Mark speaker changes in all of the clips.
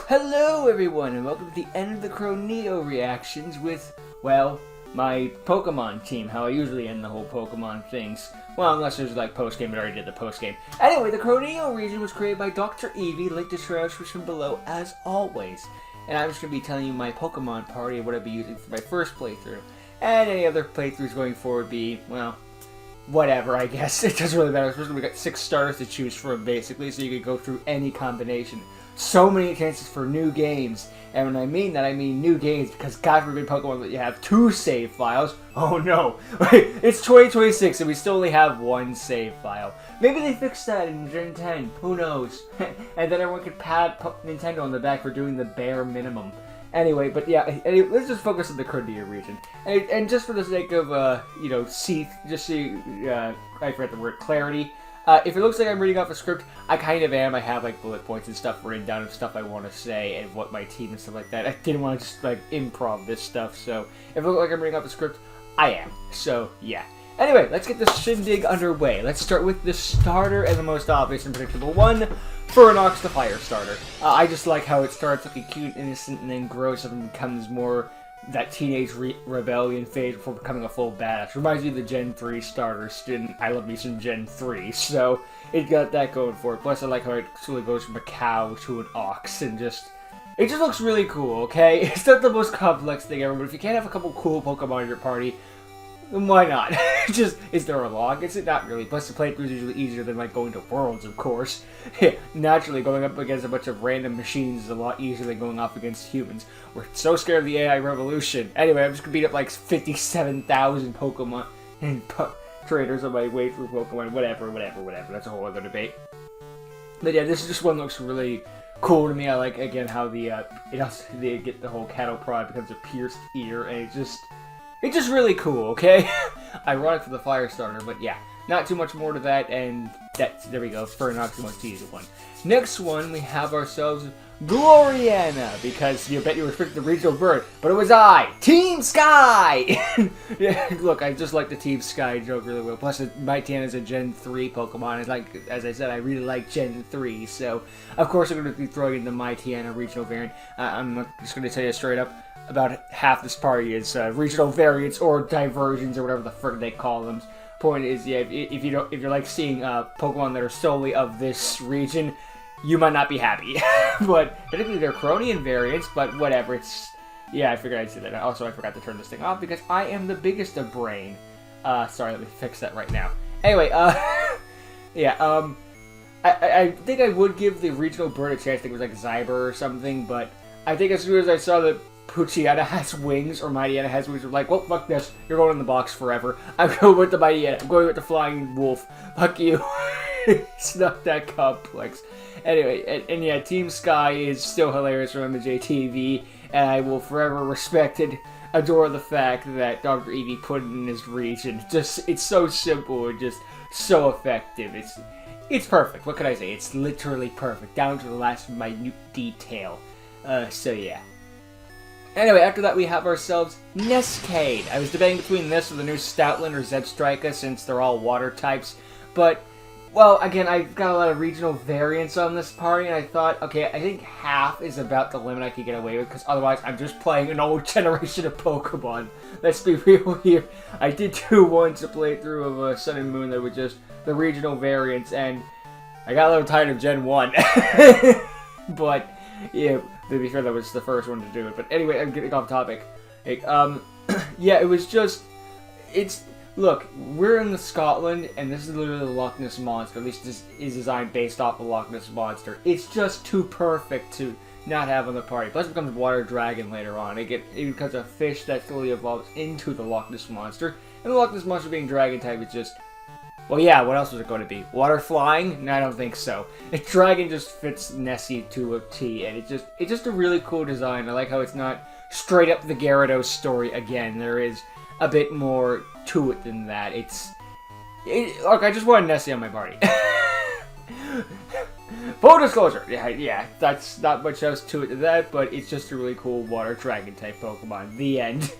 Speaker 1: Hello everyone, and welcome to the end of the Croneo reactions with, well, my Pokemon team, how I usually end the whole Pokemon things. Well, unless there's like post-game, but I already did the post-game. Anyway, the Croneo region was created by Dr. Eevee, link to description below, as always. And I'm just going to be telling you my Pokemon party, what I'll be using for my first playthrough. And any other playthroughs going forward be, well, whatever, I guess. It doesn't really matter. Especially we got 6 starters to choose from, basically, so you can go through any combination. So many chances for new games. And when I mean that, I mean new games, because God forbid Pokemon that you have 2 save files. Oh no! It's 2026 and we still only have 1 save file. Maybe they fixed that in Gen 10. Who knows? And then everyone could pat Nintendo on the back for doing the bare minimum. Anyway, but yeah, let's just focus on the Croneo region. And just for the sake of, you know, I forgot the word, clarity. If it looks like I'm reading off a script, I kind of am. I have like bullet points and stuff written down of stuff I want to say and what my team and stuff like that. I didn't want to just like improv this stuff, so if it looks like I'm reading off a script, I am. So yeah. Anyway, let's get this shindig underway. Let's start with the starter and the most obvious and predictable one, Fernox the Fire Starter. I just like how it starts looking cute, innocent, and then grows up and becomes more that teenage rebellion phase before becoming a full badass. Reminds me of the Gen 3 starters, and I love me some Gen 3, so it got that going for it. Plus, I like how it slowly goes from a cow to an ox, and it just looks really cool, okay? It's not the most complex thing ever, but if you can't have a couple cool Pokemon in your party, then why not? Is there a log? Is it? Not really. Plus, the playthrough is usually easier than, like, going to Worlds, of course. Naturally, going up against a bunch of random machines is a lot easier than going off against humans. We're so scared of the AI revolution. Anyway, I'm just gonna beat up, like, 57,000 Pokemon and traders on my way through Pokemon. Whatever. That's a whole other debate. But yeah, this one looks really cool to me. I like, again, how they get the whole cattle prod becomes a pierced ear, and it's just really cool, okay? Ironic for the fire starter, but yeah. Not too much more to that, and there we go. Fernox, the most easy one. Next one, we have ourselves Gloriana, because you bet you expected the regional bird, but it was I, Team Sky! Yeah, look, I just like the Team Sky joke really well. Plus, my Tiana is a Gen 3 Pokemon, and like, as I said, I really like Gen 3, so of course I'm going to be throwing in the My Tiana regional variant. I'm just going to tell you straight up, about half this party is regional variants or diversions or whatever the frick they call them. Point is, yeah, if you're like seeing Pokemon that are solely of this region, you might not be happy. But technically they're Croneo variants, but whatever. Yeah, I figured I'd say that. Also, I forgot to turn this thing off because I am the biggest of brain. Sorry, let me fix that right now. Anyway, yeah, I think I would give the regional bird a chance. I think it was like Zyber or something, but I think as soon as I saw that Poochyena has wings, or Mightyena has wings, I'm like, well, fuck this. You're going in the box forever. I'm going with the Mightyena. I'm going with the Flying Wolf. Fuck you. It's not that complex. Anyway, and yeah, Team Sky is still hilarious from MJTV, and I will forever respect and adore the fact that Dr. Eevee put it in his region. It's so simple and just so effective. It's perfect. What can I say? It's literally perfect, down to the last minute detail. So yeah. Anyway, after that we have ourselves Nescade. I was debating between this or the new Stoutland or Zebstrika since they're all water types. But, well, again, I've got a lot of regional variants on this party, and I thought, okay, I think half is about the limit I could get away with, because otherwise I'm just playing an old generation of Pokemon. Let's be real here. I did do once a playthrough of Sun and Moon that was just the regional variants, and I got a little tired of Gen 1. But, yeah, to be fair, that was the first one to do it. But anyway, I'm getting off topic. Yeah, it was just... Look, we're in Scotland, and this is literally the Loch Ness Monster. At least this is designed based off the Loch Ness Monster. It's just too perfect to not have on the party. Plus, it becomes Water Dragon later on. It becomes a fish that slowly evolves into the Loch Ness Monster. And the Loch Ness Monster being Dragon type is just... Well, yeah, what else was it going to be? Water flying? No, I don't think so. Dragon just fits Nessie to a T, and it's just a really cool design. I like how it's not straight up the Gyarados story again. There is a bit more to it than that. Look, I just wanted Nessie on my party. Full disclosure, yeah, that's not much else to it than that, but it's just a really cool Water Dragon type Pokemon. The end.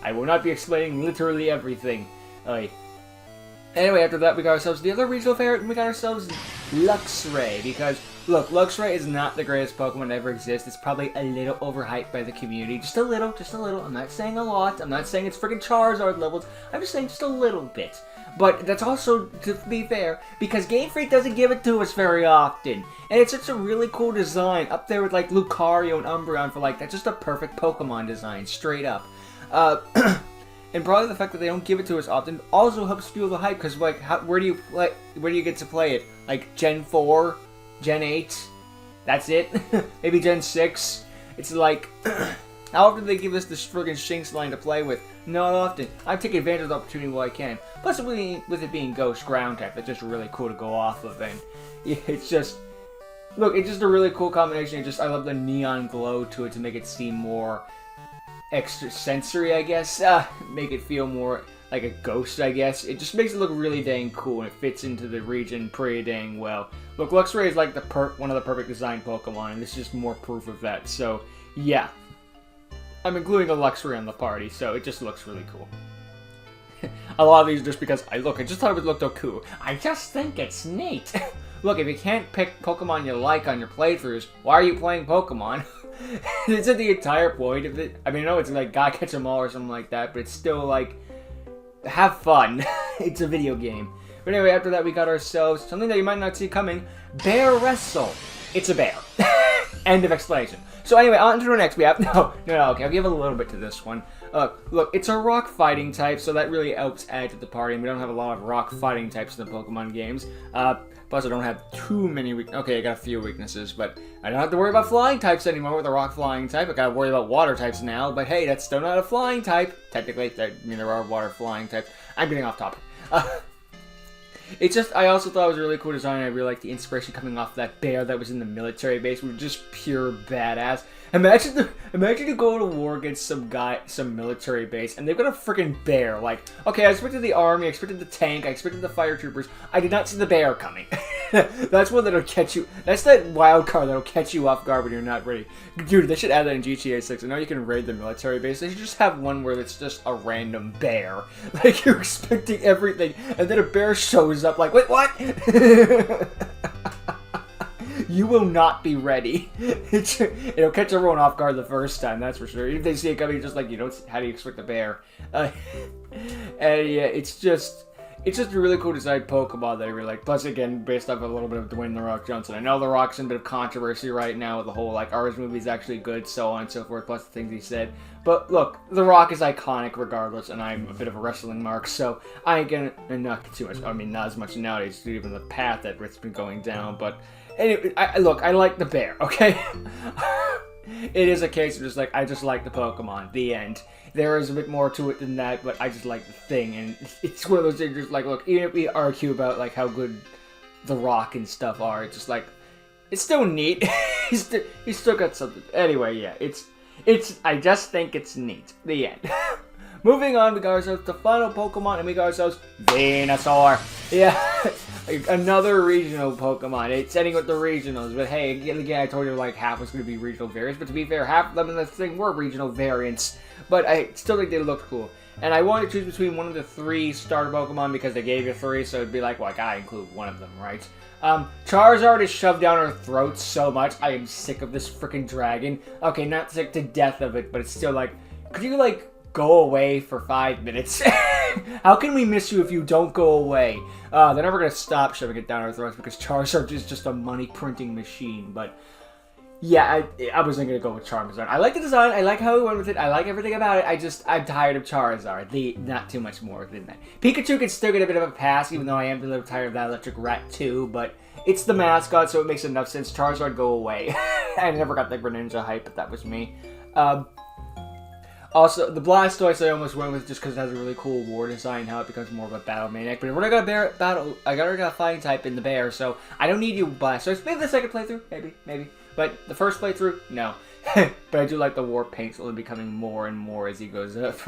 Speaker 1: I will not be explaining literally everything. Anyway, after that, we got ourselves the other regional variant, and we got ourselves Luxray, because Look, Luxray is not the greatest Pokemon to ever exist. It's probably a little overhyped by the community. Just a little, just a little. I'm not saying a lot. I'm not saying it's freaking Charizard levels. I'm just saying just a little bit. But that's also, to be fair, because Game Freak doesn't give it to us very often. And it's such a really cool design, up there with like Lucario and Umbreon for like, that's just a perfect Pokemon design, straight up. And probably the fact that they don't give it to us often also helps fuel the hype, because like, where do you get to play it? Like Gen 4, Gen 8, that's it? Maybe Gen 6? It's like, how often do they give us this friggin' Shinx line to play with? Not often. I'm taking advantage of the opportunity while I can. Plus, with it being Ghost Ground type, that's just really cool to go off of, and yeah, it's just, look, it's just a really cool combination. I love the neon glow to it to make it seem more extra sensory, I guess. Make it feel more like a ghost, I guess. It just makes it look really dang cool, and it fits into the region pretty dang well. Look, Luxray is like one of the perfect designed Pokemon, and this is just more proof of that. So, yeah. I'm including a Luxray on the party, so it just looks really cool. A lot of these just because I just thought it would look so cool. I just think it's neat. Look, if you can't pick Pokemon you like on your playthroughs, why are you playing Pokemon? Isn't the entire point of it? I mean, I know it's like gotta catch them all or something like that, but it's still like, have fun. It's a video game. But anyway, after that we got ourselves something that you might not see coming, Bear Wrestle. It's a bear. End of explanation. So anyway, on to the next. We have okay, I'll give a little bit to this one. Look, it's a rock fighting type, so that really helps add to the party, and we don't have a lot of rock fighting types in the Pokemon games. Plus I don't have too many okay, I got a few weaknesses, but I don't have to worry about flying types anymore with a rock flying type. I gotta worry about water types now, but hey, that's still not a flying type. Technically, I mean, there are water flying types. I'm getting off topic. It's just, I also thought it was a really cool design. I really like the inspiration coming off that bear that was in the military base. It was just pure badass. Imagine you go to war against some military base, and they've got a freaking bear. Like, okay, I expected the army, I expected the tank, I expected the fire troopers. I did not see the bear coming. That's one that'll catch you. That's that wild card that'll catch you off guard when you're not ready. Dude, they should add that in GTA 6. I know you can raid the military base. They should just have one where it's just a random bear. Like, you're expecting everything, and then a bear shows up like, wait, what? You will not be ready. It'll catch everyone off guard the first time, that's for sure. Even if they see it coming, just like, how do you expect a bear? And yeah, it's just a really cool designed Pokemon that I really like. Plus, again, based off a little bit of Dwayne "The Rock" Johnson. I know The Rock's in a bit of controversy right now with the whole, like, are his movies actually good, so on and so forth, plus the things he said. But look, The Rock is iconic regardless, and I'm a bit of a wrestling mark, so I ain't gonna, not too much, I mean, not as much nowadays, given the path that it's been going down, but anyway, look, I like the bear, okay? It is a case of just like, I just like the Pokemon, the end. There is a bit more to it than that, but I just like the thing, and it's one of those things just like, look, even if we argue about like how good The Rock and stuff are, it's just like, it's still neat. he's still got something. Anyway, yeah, I just think it's neat. The end. Moving on, we got ourselves the final Pokemon, and we got ourselves Venusaur. Yeah, another regional Pokemon. It's ending with the regionals, but hey, again, I told you like half was going to be regional variants, but to be fair, half of them in this thing were regional variants. But I still think they looked cool. And I wanted to choose between one of the 3 starter Pokemon because they gave you 3, so it'd be like, well, I gotta include one of them, right? Charizard is shoved down our throats so much. I am sick of this freaking dragon. Okay, not sick to death of it, but it's still like, could you like go away for 5 minutes? How can we miss you if you don't go away? They're never gonna stop shoving it down our throats because Charizard is just a money printing machine, but yeah, I wasn't going to go with Charizard. I like the design, I like how he went with it, I like everything about it, I'm tired of Charizard. Not too much more than that. Pikachu can still get a bit of a pass, even though I am a little tired of that electric rat too, but it's the mascot, so it makes enough sense. Charizard, go away. I never got the Greninja hype, but that was me. Also, the Blastoise I almost went with just because it has a really cool war design, how it becomes more of a battle maniac. But we're not gonna I already got a fighting type in the bear, so I don't need you Blastoise. Maybe the second playthrough, maybe. But the first playthrough, no. But I do like the war paint slowly becoming more and more as he goes up.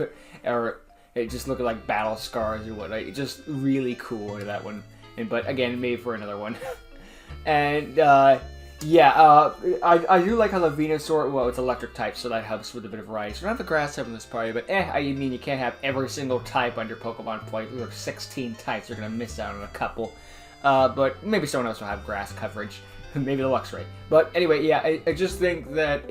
Speaker 1: Or it just looking like battle scars or whatnot. It's just really cool with that one. But again, maybe for another one. And yeah, I do like how the Venusaur, well, it's electric type, so that helps with a bit of variety. So we don't have the grass type in this party, but I mean, you can't have every single type on your Pokemon playthrough. There are 16 types, you're gonna miss out on a couple. But maybe someone else will have grass coverage. Maybe the Luxray. But anyway, yeah, I just think that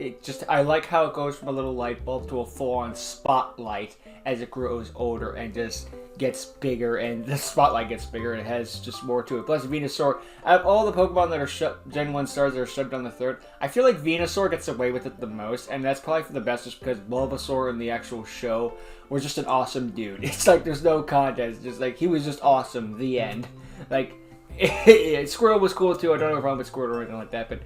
Speaker 1: I like how it goes from a little light bulb to a full-on spotlight as it grows older and just gets bigger, and the spotlight gets bigger, and it has just more to it. Plus, Venusaur, out of all the Pokemon that are Gen 1 stars that are shoved on the third, I feel like Venusaur gets away with it the most, and that's probably for the best just because Bulbasaur in the actual show was just an awesome dude. It's like there's no contest, just like he was just awesome, the end. Like, Squirtle was cool too. I don't have a problem with Squirtle or anything like that, but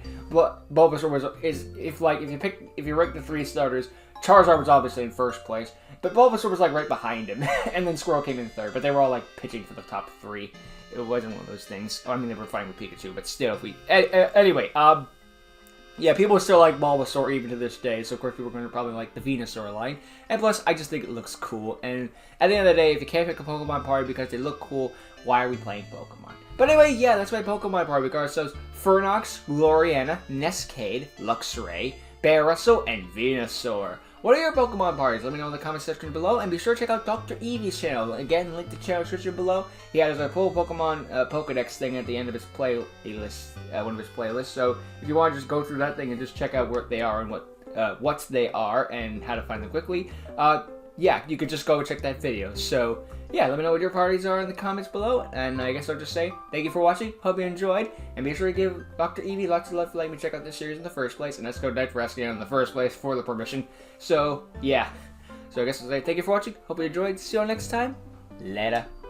Speaker 1: Bulbasaur if you rank the 3 starters, Charizard was obviously in first place, but Bulbasaur was like right behind him, and then Squirtle came in third. But they were all like pitching for the top 3. It wasn't one of those things. I mean, they were fighting with Pikachu, but still, anyway, yeah, people still like Bulbasaur even to this day, so of course people are going to probably like the Venusaur line. And plus, I just think it looks cool. And at the end of the day, if you can't pick a Pokemon party because they look cool, why are we playing Pokemon? But anyway, yeah, that's my Pokemon party. We got ourselves Fernox, Gloriana, Nescade, Luxray, Barasol, and Venusaur. What are your Pokemon parties? Let me know in the comment section below, and be sure to check out Dr. Eevee's channel. Again, link to the channel description below. He has a full Pokemon Pokedex thing at the end of his playlist, one of his playlists. So if you want to just go through that thing and just check out where they are and what they are and how to find them quickly, yeah, you could just go check that video. So yeah, let me know what your parties are in the comments below, and I guess I'll just say thank you for watching, hope you enjoyed, and be sure to give Dr. Eevee lots of love for letting me check out this series in the first place, and let's go Knight for asking in the first place for the permission. So yeah, so I guess I'll say thank you for watching, hope you enjoyed, see you all next time, later.